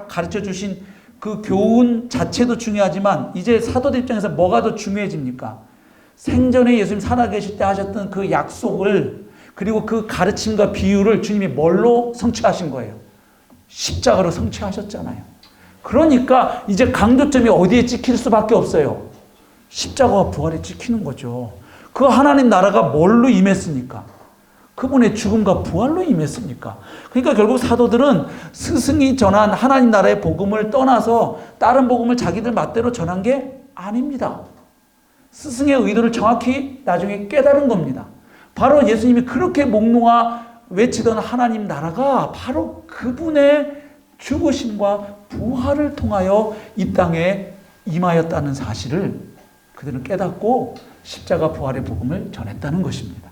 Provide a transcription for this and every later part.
가르쳐 주신 그 교훈 자체도 중요하지만 이제 사도들 입장에서 뭐가 더 중요해집니까? 생전에 예수님 살아계실 때 하셨던 그 약속을 그리고 그 가르침과 비유를 주님이 뭘로 성취하신 거예요? 십자가로 성취하셨잖아요. 그러니까 이제 강조점이 어디에 찍힐 수밖에 없어요? 십자가와 부활에 찍히는 거죠. 그 하나님 나라가 뭘로 임했습니까? 그분의 죽음과 부활로 임했습니까? 그러니까 결국 사도들은 스승이 전한 하나님 나라의 복음을 떠나서 다른 복음을 자기들 맛대로 전한 게 아닙니다. 스승의 의도를 정확히 나중에 깨달은 겁니다. 바로 예수님이 그렇게 목놓아 외치던 하나님 나라가 바로 그분의 죽으심과 부활을 통하여 이 땅에 임하였다는 사실을 그들은 깨닫고 십자가 부활의 복음을 전했다는 것입니다.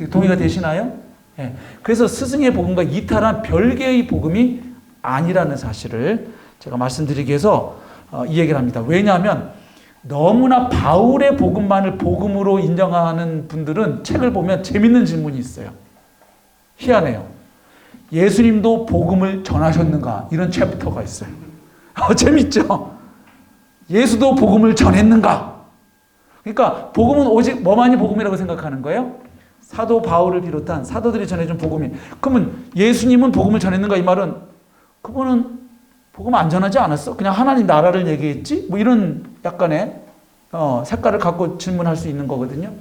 동의가 되시나요? 네. 그래서 스승의 복음과 이탈한 별개의 복음이 아니라는 사실을 제가 말씀드리기 위해서 이 얘기를 합니다. 왜냐하면 너무나 바울의 복음만을 복음으로 인정하는 분들은 책을 보면 재밌는 질문이 있어요. 희한해요. 예수님도 복음을 전하셨는가? 이런 챕터가 있어요. 재밌죠? 예수도 복음을 전했는가? 그러니까 복음은 오직 뭐만이 복음이라고 생각하는 거예요? 사도 바울을 비롯한 사도들이 전해준 복음이. 그러면 예수님은 복음을 전했는가? 이 말은 그분은 복음 안 전하지 않았어? 그냥 하나님 나라를 얘기했지? 뭐 이런 약간의 색깔을 갖고 질문할 수 있는 거거든요.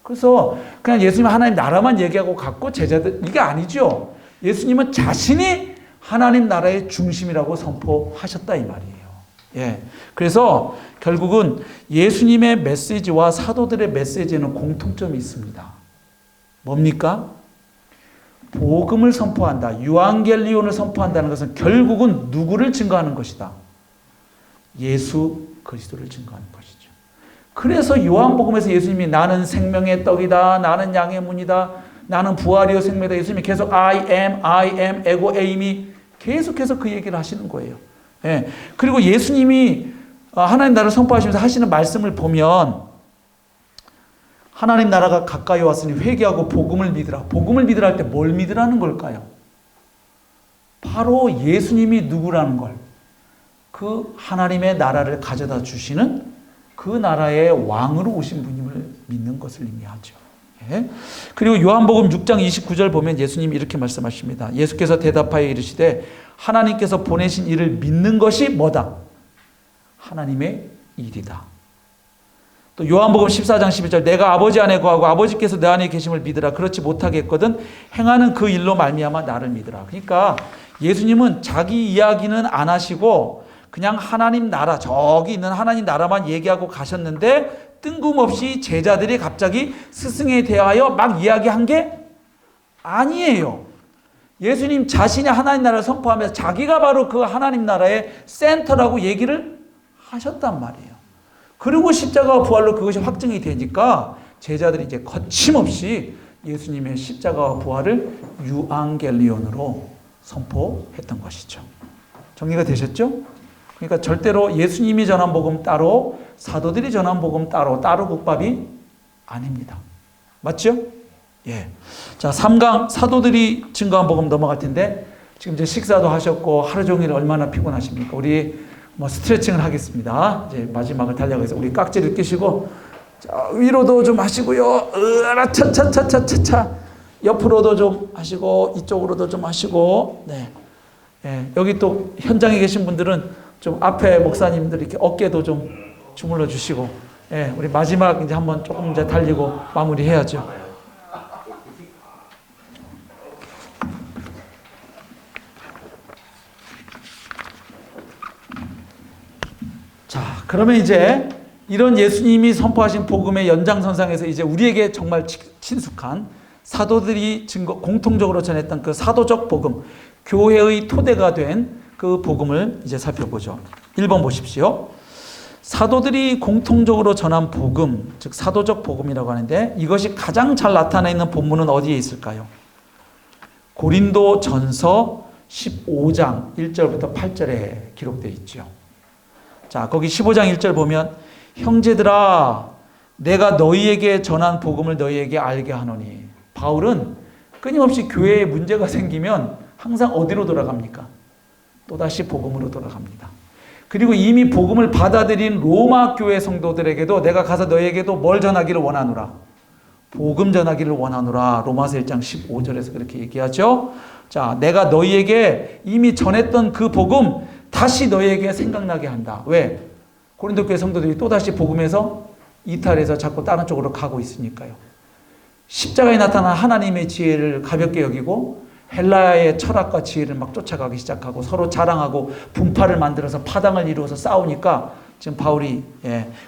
그래서 그냥 예수님은 하나님 나라만 얘기하고 갔고 제자들 이게 아니죠. 예수님은 자신이 하나님 나라의 중심이라고 선포하셨다 이 말이에요. 예. 그래서 결국은 예수님의 메시지와 사도들의 메시지에는 공통점이 있습니다. 뭡니까? 복음을 선포한다. 유앙겔리온을 선포한다는 것은 결국은 누구를 증거하는 것이다? 예수 그리스도를 증거하는 것이죠. 그래서 요한복음에서 예수님이 나는 생명의 떡이다. 나는 양의 문이다. 나는 부활이요 생명이다. 예수님이 계속 I am, 에고 에임이 계속해서 그 얘기를 하시는 거예요. 예. 그리고 예수님이 하나님 나라를 선포하시면서 하시는 말씀을 보면 하나님 나라가 가까이 왔으니 회개하고 복음을 믿으라. 복음을 믿으라 할 때 뭘 믿으라는 걸까요? 바로 예수님이 누구라는 걸. 그 하나님의 나라를 가져다 주시는 그 나라의 왕으로 오신 분임을 믿는 것을 의미하죠. 예? 그리고 요한복음 6장 29절 보면 예수님이 이렇게 말씀하십니다. 예수께서 대답하여 이르시되 하나님께서 보내신 이를 믿는 것이 뭐다? 하나님의 일이다. 또 요한복음 14장 11절 내가 아버지 안에 거하고 아버지께서 내 안에 계심을 믿으라. 그렇지 못하겠거든 행하는 그 일로 말미암아 나를 믿으라. 그러니까 예수님은 자기 이야기는 안 하시고 그냥 하나님 나라 저기 있는 하나님 나라만 얘기하고 가셨는데 뜬금없이 제자들이 갑자기 스승에 대하여 막 이야기한 게 아니에요. 예수님 자신이 하나님 나라를 선포하면서 자기가 바로 그 하나님 나라의 센터라고 얘기를 하셨단 말이에요. 그리고 십자가와 부활로 그것이 확증이 되니까 제자들이 이제 거침없이 예수님의 십자가와 부활을 유앙겔리온으로 선포했던 것이죠. 정리가 되셨죠? 그러니까 절대로 예수님이 전한 복음 따로 사도들이 전한 복음 따로 국밥이 아닙니다. 맞죠? 예. 자, 3강 사도들이 증거한 복음 넘어갈 텐데 지금 이제 식사도 하셨고 하루 종일 얼마나 피곤하십니까? 우리 스트레칭을 하겠습니다. 이제 마지막을 달려가서 우리 깍지를 끼시고 자, 위로도 좀 하시고요. 차차차차차차 옆으로도 좀 하시고 이쪽으로도 좀 하시고 네. 예, 여기 또 현장에 계신 분들은 좀 앞에 목사님들 이렇게 어깨도 좀 주물러 주시고 예, 우리 마지막 이제 한번 조금 이제 달리고 마무리해야죠. 자, 그러면 이제 이런 예수님이 선포하신 복음의 연장선상에서 이제 우리에게 정말 친숙한 사도들이 공통적으로 전했던 그 사도적 복음, 교회의 토대가 된 그 복음을 이제 살펴보죠. 1번 보십시오. 사도들이 공통적으로 전한 복음, 즉 사도적 복음이라고 하는데 이것이 가장 잘 나타나 있는 본문은 어디에 있을까요? 고린도 전서 15장 1절부터 8절에 기록되어 있죠. 자, 거기 15장 1절 보면 형제들아 내가 너희에게 전한 복음을 너희에게 알게 하노니. 바울은 끊임없이 교회에 문제가 생기면 항상 어디로 돌아갑니까? 또다시 복음으로 돌아갑니다. 그리고 이미 복음을 받아들인 로마 교회 성도들에게도 내가 가서 너희에게도 뭘 전하기를 원하노라. 복음 전하기를 원하노라. 로마서 1장 15절에서 그렇게 얘기하죠. 자, 내가 너희에게 이미 전했던 그 복음 다시 너희에게 생각나게 한다. 왜? 고린도 교회 성도들이 또다시 복음에서 이탈해서 자꾸 다른 쪽으로 가고 있으니까요. 십자가에 나타난 하나님의 지혜를 가볍게 여기고 헬라의 철학과 지혜를 막 쫓아가기 시작하고 서로 자랑하고 분파를 만들어서 파당을 이루어서 싸우니까 지금 바울이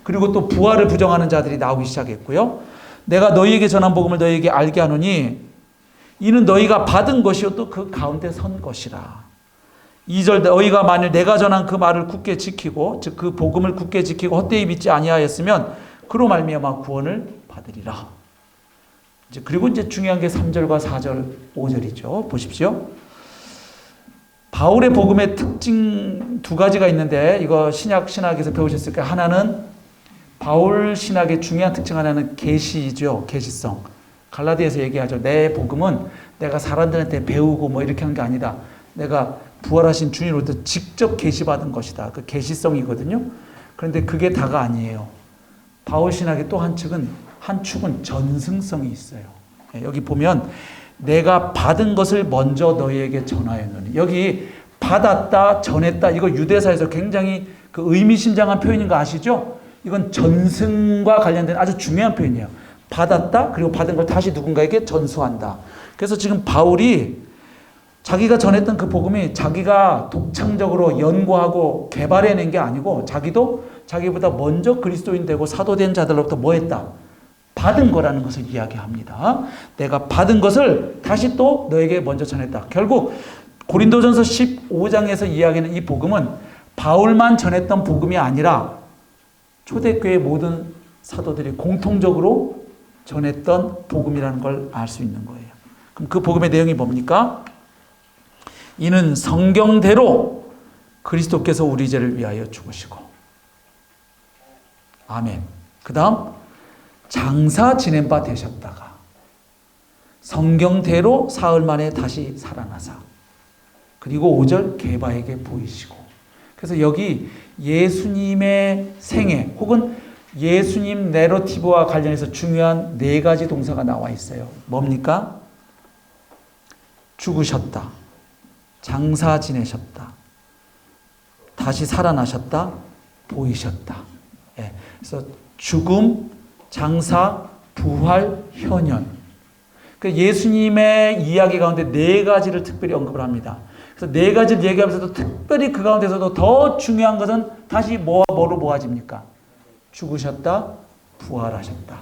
그리고 또 부활을 부정하는 자들이 나오기 시작했고요. 내가 너희에게 전한 복음을 너희에게 알게 하노니 이는 너희가 받은 것이요 또 그 가운데 선 것이라. 2절 너희가 만일 내가 전한 그 말을 굳게 지키고 즉 그 복음을 굳게 지키고 헛되이 믿지 아니하였으면 그로 말미암아 구원을 받으리라. 그리고 이제 중요한 게 3절과 4절, 5절이죠. 보십시오. 바울의 복음의 특징 두 가지가 있는데 이거 신약에서 배우셨을 거예요. 하나는 바울 신학의 중요한 특징 하나는 계시죠. 계시성. 갈라디아에서 얘기하죠. 내 복음은 내가 사람들한테 배우고 뭐 이렇게 한 게 아니다. 내가 부활하신 주님으로부터 직접 계시받은 것이다. 그 계시성이거든요. 그런데 그게 다가 아니에요. 바울 신학의 또 한 축은 전승성이 있어요. 여기 보면 내가 받은 것을 먼저 너희에게 전하였노니 여기 받았다, 전했다 이거 유대사에서 굉장히 그 의미심장한 표현인 거 아시죠? 이건 전승과 관련된 아주 중요한 표현이에요. 받았다 그리고 받은 걸 다시 누군가에게 전수한다. 그래서 지금 바울이 자기가 전했던 그 복음이 자기가 독창적으로 연구하고 개발해낸 게 아니고 자기도 자기보다 먼저 그리스도인 되고 사도된 자들로부터 뭐 했다? 받은 거라는 것을 이야기합니다. 내가 받은 것을 다시 또 너에게 먼저 전했다. 결국 고린도전서 15장에서 이야기하는 이 복음은 바울만 전했던 복음이 아니라 초대교회 모든 사도들이 공통적으로 전했던 복음이라는 걸 알 수 있는 거예요. 그럼 그 복음의 내용이 뭡니까? 이는 성경대로 그리스도께서 우리 죄를 위하여 죽으시고 아멘. 그 다음 장사 지낸 바 되셨다가 성경대로 사흘 만에 다시 살아나사 그리고 5절 게바에게 보이시고. 그래서 여기 예수님의 생애 혹은 예수님 내러티브와 관련해서 중요한 네 가지 동사가 나와 있어요. 뭡니까? 죽으셨다, 장사 지내셨다, 다시 살아나셨다, 보이셨다. 그래서 죽음, 장사, 부활, 현현. 예수님의 이야기 가운데 네 가지를 특별히 언급을 합니다. 그래서 네 가지를 얘기하면서도 특별히 그 가운데서도 더 중요한 것은 다시 뭐와 뭐로 모아집니까? 죽으셨다, 부활하셨다.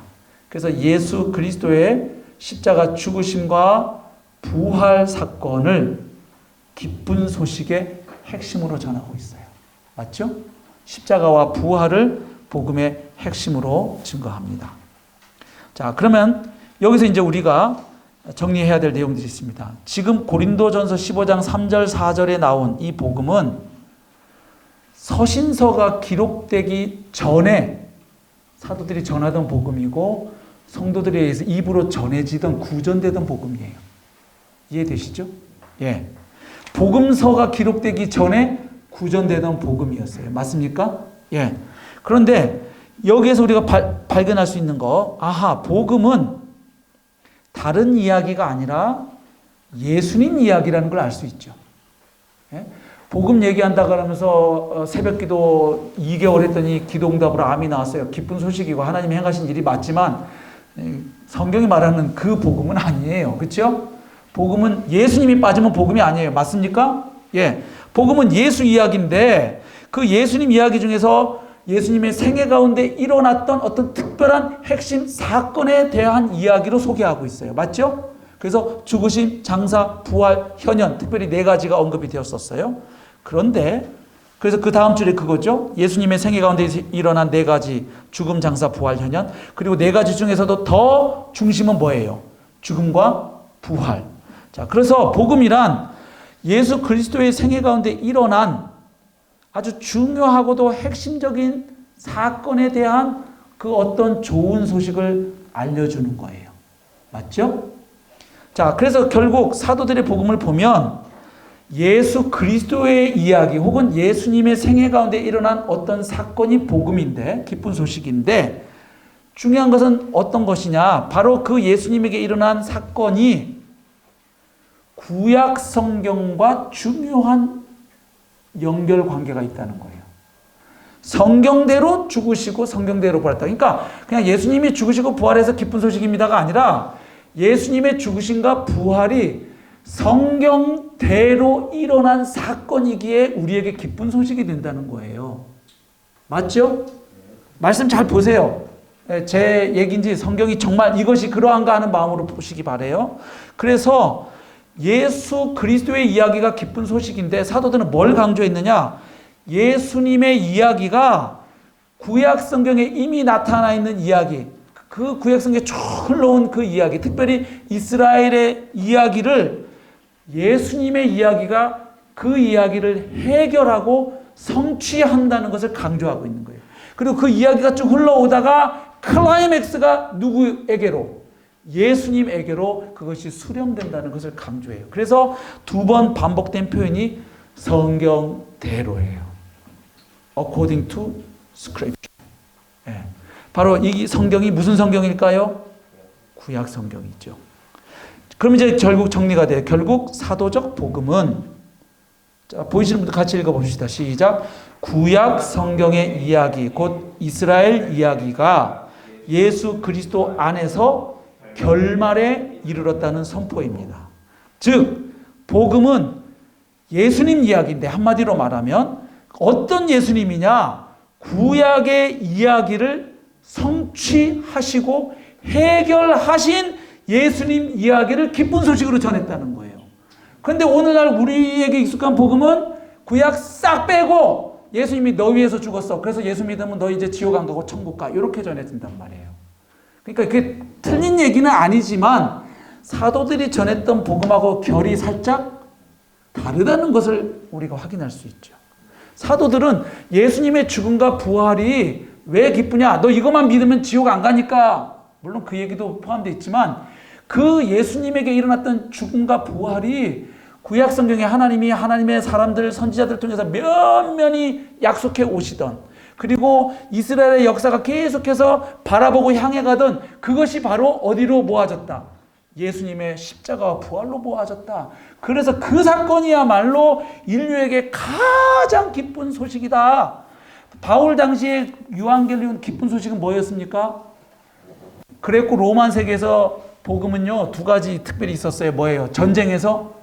그래서 예수 그리스도의 십자가 죽으심과 부활 사건을 기쁜 소식의 핵심으로 전하고 있어요. 맞죠? 십자가와 부활을 복음의 핵심으로 증거합니다. 자, 그러면 여기서 이제 우리가 정리해야 될 내용들이 있습니다. 지금 고린도전서 15장 3절 4절에 나온 이 복음은 서신서가 기록되기 전에 사도들이 전하던 복음이고 성도들에 의해서 입으로 전해지던 구전되던 복음이에요. 이해되시죠? 예. 복음서가 기록되기 전에 구전되던 복음이었어요. 맞습니까? 예. 그런데 여기에서 우리가 발견할 수 있는 거, 복음은 다른 이야기가 아니라 예수님 이야기라는 걸 알 수 있죠. 예? 복음 얘기한다 그러면서 새벽기도 2개월 했더니 기도응답으로 암이 나왔어요. 기쁜 소식이고 하나님이 행하신 일이 맞지만 성경이 말하는 그 복음은 아니에요. 그렇죠? 복음은 예수님이 빠지면 복음이 아니에요. 맞습니까? 예. 복음은 예수 이야기인데 그 예수님 이야기 중에서 예수님의 생애 가운데 일어났던 어떤 특별한 핵심 사건에 대한 이야기로 소개하고 있어요. 맞죠? 그래서 죽으심, 장사, 부활, 현현 특별히 네 가지가 언급이 되었었어요. 그런데 그래서 그 다음 줄에 그거죠. 예수님의 생애 가운데 일어난 네 가지 죽음, 장사, 부활, 현현 그리고 네 가지 중에서도 더 중심은 뭐예요? 죽음과 부활. 자, 그래서 복음이란 예수 그리스도의 생애 가운데 일어난 아주 중요하고도 핵심적인 사건에 대한 그 어떤 좋은 소식을 알려주는 거예요. 맞죠? 자, 그래서 결국 사도들의 복음을 보면 예수 그리스도의 이야기 혹은 예수님의 생애 가운데 일어난 어떤 사건이 복음인데, 기쁜 소식인데, 중요한 것은 어떤 것이냐? 바로 그 예수님에게 일어난 사건이 구약 성경과 중요한 연결 관계가 있다는 거예요. 성경대로 죽으시고 성경대로 부활했다. 그러니까 그냥 예수님이 죽으시고 부활해서 기쁜 소식입니다가 아니라 예수님의 죽으심과 부활이 성경대로 일어난 사건이기에 우리에게 기쁜 소식이 된다는 거예요. 맞죠? 말씀 잘 보세요. 제 얘기인지 성경이 정말 이것이 그러한가 하는 마음으로 보시기 바라요. 그래서 예수 그리스도의 이야기가 기쁜 소식인데 사도들은 뭘 강조했느냐? 예수님의 이야기가 구약 성경에 이미 나타나 있는 이야기, 그 구약 성경에 쭉 흘러온 그 이야기, 특별히 이스라엘의 이야기를 예수님의 이야기가 그 이야기를 해결하고 성취한다는 것을 강조하고 있는 거예요. 그리고 그 이야기가 쭉 흘러오다가 클라이맥스가 누구에게로? 예수님에게로 그것이 수렴된다는 것을 강조해요. 그래서 두 번 반복된 표현이 성경대로예요. According to Scripture. 예. 바로 이 성경이 무슨 성경일까요? 구약 성경이죠. 그럼 이제 결국 정리가 돼요. 결국 사도적 복음은, 자, 보이시는 분들 같이 읽어봅시다. 시작. 구약 성경의 이야기, 곧 이스라엘 이야기가 예수 그리스도 안에서 결말에 이르렀다는 선포입니다. 즉 복음은 예수님 이야기인데, 한마디로 말하면 어떤 예수님이냐? 구약의 이야기를 성취하시고 해결하신 예수님 이야기를 기쁜 소식으로 전했다는 거예요. 그런데 오늘날 우리에게 익숙한 복음은 구약 싹 빼고 예수님이 너 위해서 죽었어, 그래서 예수 믿으면 너 이제 지옥 안 가고 천국 가, 이렇게 전해진단 말이에요. 그러니까 그게 틀린 얘기는 아니지만 사도들이 전했던 복음하고 결이 살짝 다르다는 것을 우리가 확인할 수 있죠. 사도들은 예수님의 죽음과 부활이 왜 기쁘냐? 너 이것만 믿으면 지옥 안 가니까. 물론 그 얘기도 포함되어 있지만 그 예수님에게 일어났던 죽음과 부활이 구약 성경에 하나님이 하나님의 사람들, 선지자들 통해서 면면히 약속해 오시던, 그리고 이스라엘의 역사가 계속해서 바라보고 향해 가던 그것이 바로 어디로 모아졌다? 예수님의 십자가와 부활로 모아졌다. 그래서 그 사건이야말로 인류에게 가장 기쁜 소식이다. 바울 당시에 유한겔리온 기쁜 소식은 뭐였습니까? 그레코 로만 세계에서 복음은요, 두 가지 특별히 있었어요. 뭐예요? 전쟁에서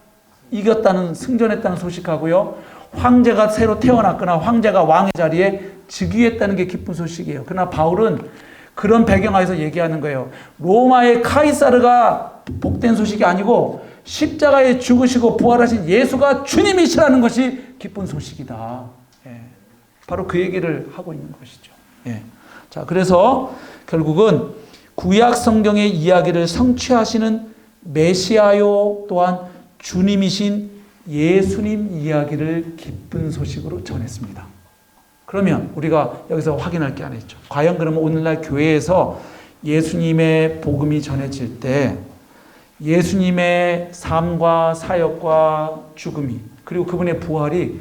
이겼다는, 승전했다는 소식하고요, 황제가 새로 태어났거나 황제가 왕의 자리에 즉위했다는 게 기쁜 소식이에요. 그러나 바울은 그런 배경하에서 얘기하는 거예요. 로마의 카이사르가 복된 소식이 아니고 십자가에 죽으시고 부활하신 예수가 주님이시라는 것이 기쁜 소식이다. 예. 바로 그 얘기를 하고 있는 것이죠. 예. 자, 그래서 결국은 구약 성경의 이야기를 성취하시는 메시아요, 또한 주님이신 예수님 이야기를 기쁜 소식으로 전했습니다. 그러면 우리가 여기서 확인할 게 하나 있죠. 과연 그러면 오늘날 교회에서 예수님의 복음이 전해질 때 예수님의 삶과 사역과 죽음이, 그리고 그분의 부활이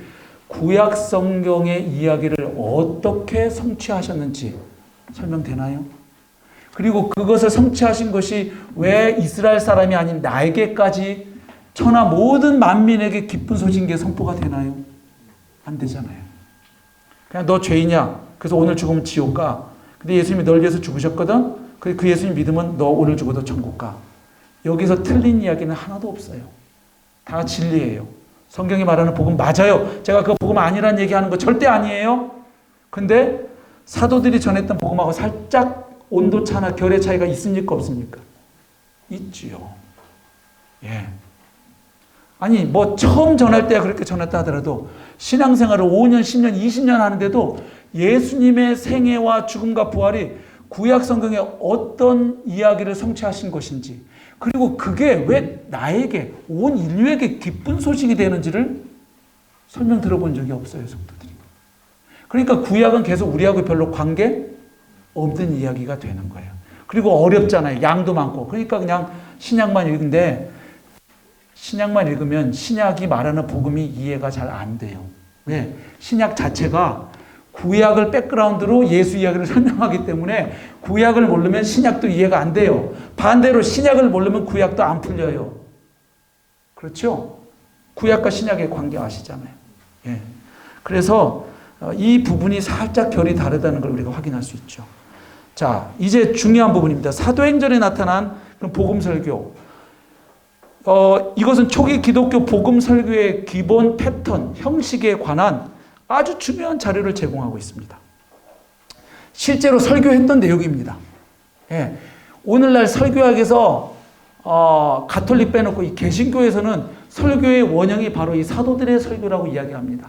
구약 성경의 이야기를 어떻게 성취하셨는지 설명되나요? 그리고 그것을 성취하신 것이 왜 이스라엘 사람이 아닌 나에게까지, 천하 모든 만민에게 기쁜 소식인 게 선포가 되나요? 안 되잖아요. 그냥 너 죄이냐? 그래서 오늘 죽으면 지옥 가. 근데 예수님이 널 위해서 죽으셨거든? 그 예수님 믿으면 너 오늘 죽어도 천국 가. 여기서 틀린 이야기는 하나도 없어요. 다 진리예요. 성경이 말하는 복음 맞아요. 제가 그 복음 아니라는 얘기하는 거 절대 아니에요. 근데 사도들이 전했던 복음하고 살짝 온도차나 결의 차이가 있습니까? 없습니까? 있지요. 예. 아니 뭐 처음 전할 때야 그렇게 전했다 하더라도 신앙생활을 5년, 10년, 20년 하는데도 예수님의 생애와 죽음과 부활이 구약 성경에 어떤 이야기를 성취하신 것인지, 그리고 그게 왜 나에게, 온 인류에게 기쁜 소식이 되는지를 설명 들어본 적이 없어요, 성도들이. 그러니까 구약은 계속 우리하고 별로 관계 없는 이야기가 되는 거예요. 그리고 어렵잖아요. 양도 많고. 그러니까 그냥 신약만 읽는데 신약만 읽으면 신약이 말하는 복음이 이해가 잘 안 돼요. 왜? 신약 자체가 구약을 백그라운드로 예수 이야기를 설명하기 때문에 구약을 모르면 신약도 이해가 안 돼요. 반대로 신약을 모르면 구약도 안 풀려요. 그렇죠? 구약과 신약의 관계 아시잖아요. 예. 그래서 이 부분이 살짝 결이 다르다는 걸 우리가 확인할 수 있죠. 자, 이제 중요한 부분입니다. 사도행전에 나타난 복음 설교. 이것은 초기 기독교 복음 설교의 기본 패턴, 형식에 관한 아주 중요한 자료를 제공하고 있습니다. 실제로 설교했던 내용입니다. 예. 오늘날 설교학에서 가톨릭 빼놓고 이 개신교에서는 설교의 원형이 바로 이 사도들의 설교라고 이야기합니다.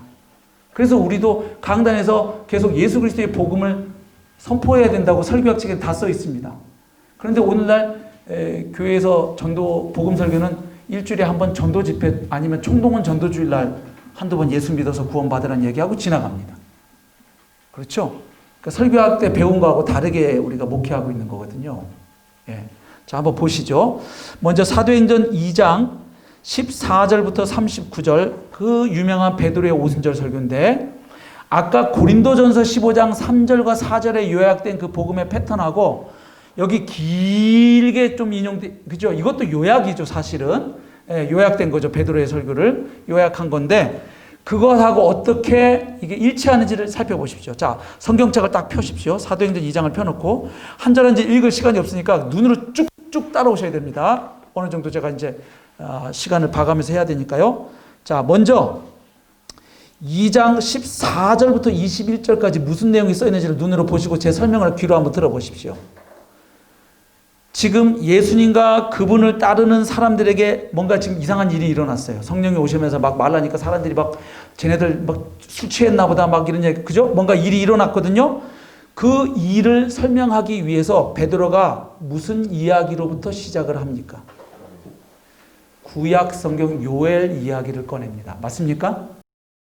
그래서 우리도 강단에서 계속 예수 그리스도의 복음을 선포해야 된다고 설교학 책에 다 써 있습니다. 그런데 오늘날 교회에서 전도 복음 설교는 일주일에 한 번 전도 집회 아니면 총동원 전도주일 날 한두 번 예수 믿어서 구원받으라는 얘기하고 지나갑니다. 그렇죠? 그러니까 설교학 때 배운 거하고 다르게 우리가 목회하고 있는 거거든요. 예. 자, 한번 보시죠. 먼저 사도행전 2장 14절부터 39절 그 유명한 베드로의 오순절 설교인데 아까 고린도전서 15장 3절과 4절에 요약된 그 복음의 패턴하고 여기 길게 좀 인용돼, 그죠? 이것도 요약이죠, 사실은. 예, 요약된 거죠. 베드로의 설교를 요약한 건데 그것하고 어떻게 이게 일치하는지를 살펴보십시오. 자, 성경책을 딱 펴십시오. 사도행전 2장을 펴놓고 한 절 한 절 읽을 시간이 없으니까 눈으로 쭉쭉 따라오셔야 됩니다. 어느 정도 제가 이제 시간을 봐가면서 해야 되니까요. 자, 먼저 2장 14절부터 21절까지 무슨 내용이 써 있는지를 눈으로 보시고 제 설명을 귀로 한번 들어보십시오. 지금 예수님과 그분을 따르는 사람들에게 뭔가 지금 이상한 일이 일어났어요. 성령이 오시면서 막 말하니까 사람들이 막 쟤네들 막 술 취했나 보다 막 이런 얘기, 그죠? 뭔가 일이 일어났거든요. 그 일을 설명하기 위해서 베드로가 무슨 이야기로부터 시작을 합니까? 구약 성경 요엘 이야기를 꺼냅니다. 맞습니까?